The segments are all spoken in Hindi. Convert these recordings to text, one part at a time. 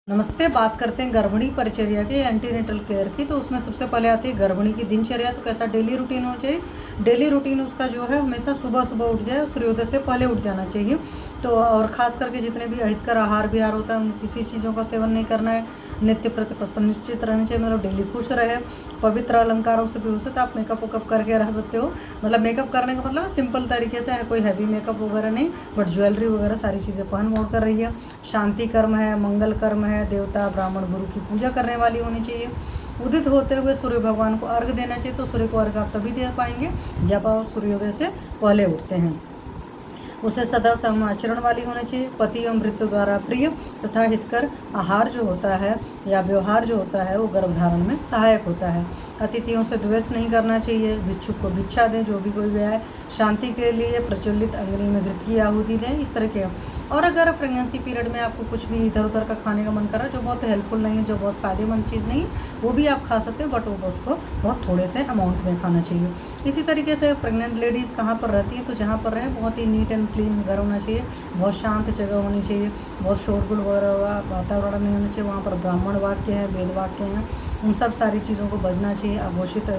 नमस्ते। बात करते हैं गर्भिणी परिचर्या के एंटीनेटल केयर की। तो उसमें सबसे पहले आती है गर्भिणी की दिनचर्या। तो कैसा डेली रूटीन होना चाहिए? डेली रूटीन उसका जो है हमेशा सुबह सुबह उठ जाए, सूर्योदय से पहले उठ जाना चाहिए। तो और ख़ास करके जितने भी अहितकर आहार विहार होता है उन किसी चीज़ों का सेवन नहीं करना है। नित्य प्रति प्रसन्नचित रहना चाहिए, मतलब डेली खुश रहे। पवित्र अलंकारों से भी हो सकता है, आप मेकअप वेकअप करके रह सकते हो। मतलब मेकअप करने का मतलब सिंपल तरीके से है, कोई हैवी मेकअप वगैरह नहीं, बट ज्वेलरी वगैरह सारी चीज़ें पहन मोड़ कर रही है। शांति कर्म है, मंगल कर्म है, देवता ब्राह्मण गुरु की पूजा करने वाली होनी चाहिए। उदित होते हुए सूर्य भगवान को अर्घ देना चाहिए। तो सूर्य को अर्घ आप तभी दे पाएंगे जब आप सूर्योदय से पहले उठते हैं। उसे सदैव समाचरण वाली होना चाहिए। पति एवं मृत्यु द्वारा प्रिय तथा हितकर आहार जो होता है या व्यवहार जो होता है वो गर्भधारण में सहायक होता है। अतिथियों से द्वेष नहीं करना चाहिए। भिक्षुक को भिक्षा दें, जो भी कोई व्यय है। शांति के लिए प्रज्वलित अग्नि में घृत की आहुति दें, इस तरह के। और अगर प्रेगनेंसी पीरियड में आपको कुछ भी इधर उधर का खाने का मन कर रहा है जो बहुत हेल्पफुल नहीं है, जो बहुत फ़ायदेमंद चीज़ नहीं है, वो भी आप खा सकते हो, बट वो उसको बहुत थोड़े से अमाउंट में खाना चाहिए। इसी तरीके से प्रेग्नेंट लेडीज़ कहाँ पर रहती हैं, तो जहाँ पर रहे बहुत ही नीट एंड क्लीन घर होना चाहिए, बहुत शांत जगह होनी चाहिए, बहुत शोरगुल वगैरह वातावरण नहीं होना चाहिए। वहाँ पर ब्राह्मण वाक्य हैं, वेद वाक्य हैं, उन सब सारी चीज़ों को बजना चाहिए। अघोषित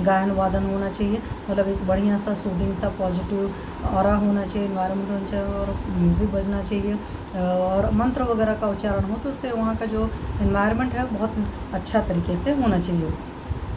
गायन वादन होना चाहिए, मतलब एक बढ़िया सा सूदिंग सा पॉजिटिव ऑरा होना चाहिए, इन्वायरमेंट होना चाहिए, और म्यूज़िक बजना चाहिए, और मंत्र वगैरह का उच्चारण हो तो उससे वहाँ का जो इन्वायरमेंट है बहुत अच्छा तरीके से होना चाहिए।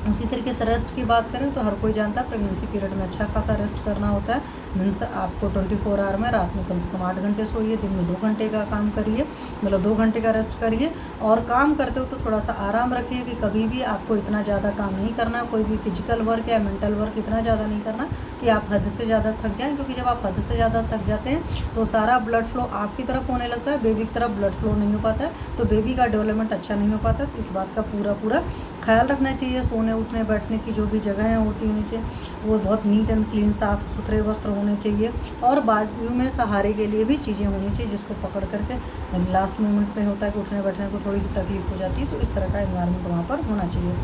उसी तरीके से रेस्ट की बात करें तो हर कोई जानता है प्रेगनेंसी पीरियड में अच्छा खासा रेस्ट करना होता है। मीन्स आपको 24 आवर में रात में कम से कम 8 घंटे सोइए, दिन में 2 घंटे का काम करिए, मतलब 2 घंटे का रेस्ट करिए। और काम करते हो तो थोड़ा सा आराम रखिए कि कभी भी आपको इतना ज़्यादा काम नहीं करना, कोई भी फिजिकल वर्क या मेंटल वर्क इतना ज़्यादा नहीं करना कि आप हद से ज़्यादा थक जाएँ, क्योंकि जब आप हद से ज़्यादा थक जाते हैं तो सारा ब्लड फ्लो आपकी तरफ होने लगता है, बेबी की तरफ ब्लड फ्लो नहीं हो पाता है, तो बेबी का डेवलपमेंट अच्छा नहीं हो पाता। तो इस बात का पूरा ख्याल रखना चाहिए। सोने उठने बैठने की जो भी जगहें होती हैं नीचे, वो बहुत नीट एंड क्लीन साफ़ सुथरे वस्त्र होने चाहिए। और बाजू में सहारे के लिए भी चीज़ें होनी चाहिए, जिसको पकड़ करके लास्ट मोमेंट में होता है कि उठने बैठने को थोड़ी सी तकलीफ हो जाती है, तो इस तरह का एनवायरनमेंट वहाँ पर होना चाहिए।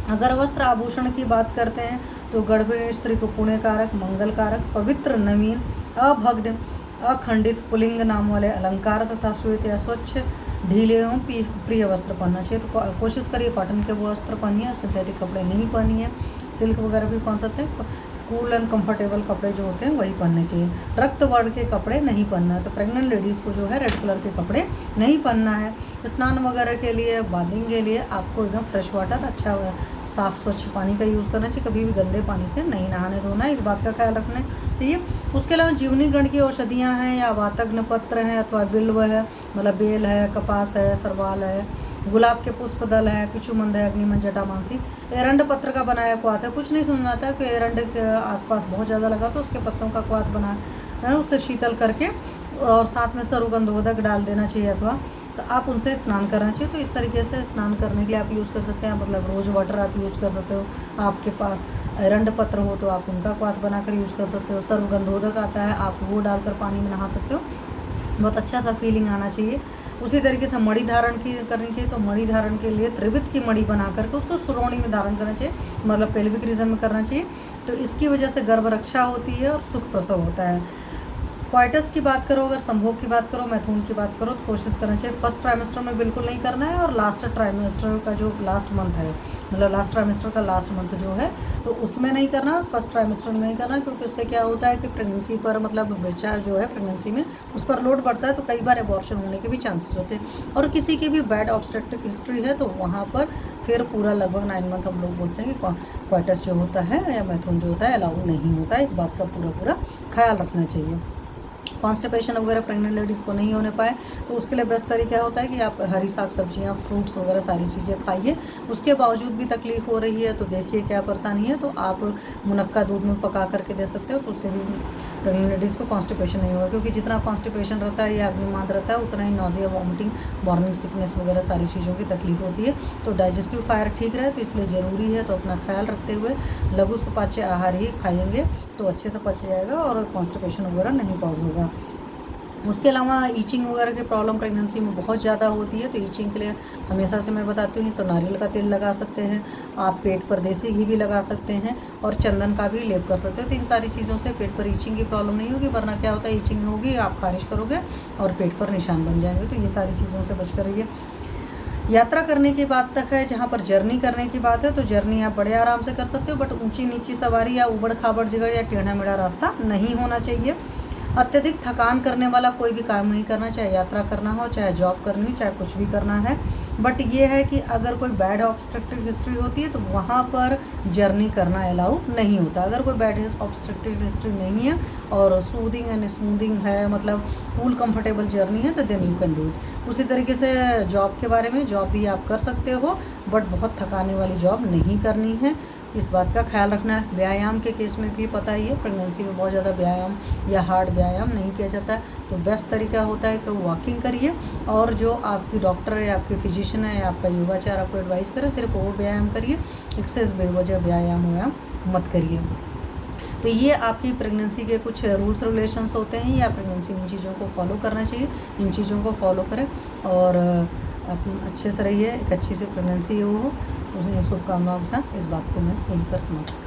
अगर वस्त्र आभूषण की बात करते हैं तो गर्भिणी स्त्री को पुण्य कारक, मंगल कारक, पवित्र, नवीन, अभग्न, अखंडित पुलिंग नाम वाले अलंकार तथा श्वेत या स्वच्छ ढीले एवं प्रिय वस्त्र पहनना चाहिए। तो कोशिश करिए कॉटन के वस्त्र पहनिए, सिंथेटिक कपड़े नहीं पहनिए। सिल्क वगैरह भी पहन सकते हैं। कूल एंड कंफर्टेबल कपड़े जो होते हैं वही पहनने चाहिए। रक्त वर्ण के कपड़े नहीं पहनना है, तो प्रेग्नेंट लेडीज़ को जो है रेड कलर के कपड़े नहीं पहनना है। स्नान वगैरह के लिए, बाथिंग के लिए आपको एकदम फ्रेश वाटर, अच्छा साफ़ स्वच्छ पानी का यूज़ करना चाहिए। कभी भी गंदे पानी से नहीं नहाने धोना है, इस बात का ख्याल रखना चाहिए। उसके अलावा जीवनी गण की औषधियाँ हैं या वातग्न पत्र हैं अथवा बिल्व है, मतलब बेल है, कपास है, सरवाल है, गुलाब के पुष्प दल है, पिचुमंद है, अग्निमन, जटामांसी, एरंड पत्र का बनाया क्वाथ है। कुछ नहीं समझ में आता कि एरंड के आसपास बहुत ज़्यादा लगा तो उसके पत्तों का क्वाथ बना है ना, उससे शीतल करके और साथ में सरुगंधोदक डाल देना चाहिए, अथवा तो आप उनसे स्नान करना चाहिए। तो इस तरीके से स्नान करने के लिए आप यूज़ कर सकते हैं, मतलब रोज़ वाटर आप यूज़ कर सकते हो। आपके पास एरंड पत्र हो तो आप उनका क्वाथ बनाकर यूज़ कर सकते हो। सर्वगंधोदक आता है, आप वो डालकर पानी में नहा सकते हो, बहुत अच्छा सा फीलिंग आना चाहिए। उसी तरीके से मणि धारण की करनी चाहिए। तो मणि धारण के लिए त्रिविध की मणि बना करके उसको सुरौणी में धारण करना चाहिए, मतलब पेल्विक रीजन में करना चाहिए। तो इसकी वजह से गर्भ रक्षा होती है और सुख प्रसव होता है। क्वाइटस की बात करो, अगर संभोग की बात करो, मैथुन की बात करो, तो कोशिश करना चाहिए फर्स्ट ट्राइमेस्टर में बिल्कुल नहीं करना है, और लास्ट ट्राइमेस्टर का जो लास्ट मंथ है, मतलब लास्ट ट्राइमेस्टर का लास्ट मंथ जो है तो उसमें नहीं करना, फर्स्ट ट्राइमेस्टर में नहीं करना, क्योंकि उससे क्या होता है कि प्रेगनेंसी पर, मतलब बच्चा जो है प्रेगनेंसी में उस पर लोड बढ़ता है, तो कई बार एबॉर्शन होने के भी चांसेस होते हैं। और किसी की भी बैड ऑब्स्टेट्रिक हिस्ट्री है तो वहाँ पर फिर पूरा लगभग 9 मंथ हम लोग बोलते हैं कि क्वाइटस जो होता है या मैथुन जो होता है अलाउ नहीं होता है। इस बात का पूरा ख्याल रखना चाहिए। कॉन्स्टिपेशन वगैरह प्रेग्नेंट लेडीज़ को नहीं होने पाए तो उसके लिए बेस्ट तरीका होता है कि आप हरी साग सब्जियां, फ्रूट्स वगैरह सारी चीज़ें खाइए। उसके बावजूद भी तकलीफ़ हो रही है तो देखिए क्या परेशानी है, तो आप मुनक्का दूध में पका करके दे सकते हो, तो उससे भी प्रेग्नेंट लेडीज़ को कॉन्स्टिपेशन नहीं होगा। क्योंकि जितना कॉन्स्टिपेशन रहता है या अग्निमांद रहता है उतना ही नॉजिया, वॉमिटिंग, मॉर्निंग सिकनेस वगैरह सारी चीज़ों की तकलीफ होती है। तो डाइजेस्टिव फायर ठीक रहे तो इसलिए ज़रूरी है, तो अपना ख्याल रखते हुए लघु सुपाच्य आहार ही खाएंगे तो अच्छे से पच जाएगा और कॉन्स्टिपेशन वगैरह नहीं कॉज होगा। उसके अलावा ईचिंग वगैरह की प्रॉब्लम प्रेगनेंसी में बहुत ज़्यादा होती है, तो ईचिंग के लिए हमेशा से मैं बताती हूँ तो नारियल का तेल लगा सकते हैं आप, पेट पर देसी घी भी लगा सकते हैं और चंदन का भी लेप कर सकते हो। तो इन सारी चीज़ों से पेट पर ईचिंग की प्रॉब्लम नहीं होगी, वरना क्या होता है ईचिंग होगी, आप खारिश करोगे और पेट पर निशान बन जाएंगे। तो ये सारी चीज़ों से बच कर रहिए। यात्रा करने की बात तक है, जहाँ पर जर्नी करने की बात है तो जर्नी आप बड़े आराम से कर सकते हो, बट ऊंची नीची सवारी या उबड़ खाबड़ जगह या टेढ़ा मेढ़ा रास्ता नहीं होना चाहिए। अत्यधिक थकान करने वाला कोई भी काम नहीं करना, चाहे यात्रा करना हो, चाहे जॉब करनी हो, चाहे कुछ भी करना है। बट ये है कि अगर कोई बैड ऑब्स्ट्रक्टिव हिस्ट्री होती है तो वहाँ पर जर्नी करना अलाउ नहीं होता। अगर कोई बैड ऑब्स्ट्रक्टिव हिस्ट्री नहीं है और सूदिंग एंड स्मूदिंग है, मतलब फुल कंफर्टेबल जर्नी है, तो then you can do it. उसी तरीके से जॉब के बारे में, जॉब भी आप कर सकते हो बट बहुत थकाने वाली जॉब नहीं करनी है, इस बात का ख्याल रखना है। व्यायाम के केस में भी पता ही है, प्रेगनेंसी में बहुत ज़्यादा व्यायाम या हार्ड व्यायाम नहीं किया जाता है, तो बेस्ट तरीका होता है कि वॉकिंग करिए और जो आपकी डॉक्टर है, आपके फिजिशियन है या आपका योगाचार आपको एडवाइस करे सिर्फ वो व्यायाम करिए, एक्सेस बेवजह व्यायाम मत करिए। तो ये आपकी प्रेगनेंसी के कुछ रूल्स रेगुलेशंस होते हैं, या प्रेगनेंसी में इन चीज़ों को फॉलो करना चाहिए, इन चीज़ों को फॉलो करें और अच्छे से रहिए, एक अच्छी सी प्रेगनेंसी हो। उस शुभकामनाओं के साथ इस बात को मैं यहीं पर समाप्त